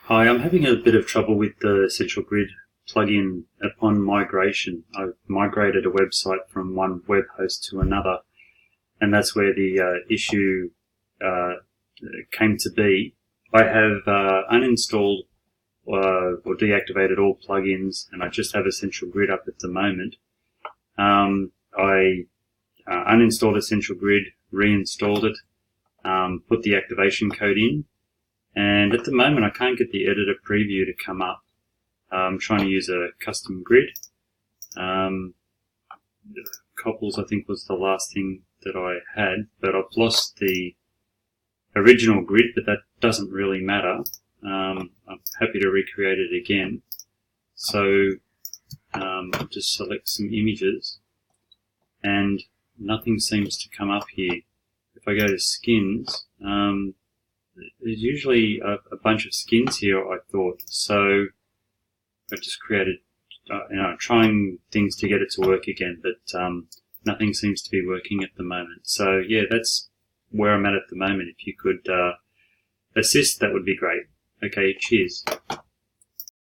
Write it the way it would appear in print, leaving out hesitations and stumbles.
Hi, I'm having a bit of trouble with the Essential Grid plugin upon migration. I've migrated a website from one web host to another, and that's where the issue uh, came to be. I have uninstalled or deactivated all plugins, and I just have Essential Grid up at the moment. I uninstalled Essential Grid, reinstalled it, put the activation code in, and at the moment I can't get the editor preview to come up. I'm trying to use a custom grid. Couples, I think, was the last thing that I had, but I've lost the original grid, but that doesn't really matter. I'm happy to recreate it again. So I'll just select some images, and nothing seems to come up here. If I go to skins, there's usually a bunch of skins here, I thought. So I just created, trying things to get it to work again, but nothing seems to be working at the moment. So yeah, that's where I'm at the moment. If you could assist, that would be great. Okay, cheers.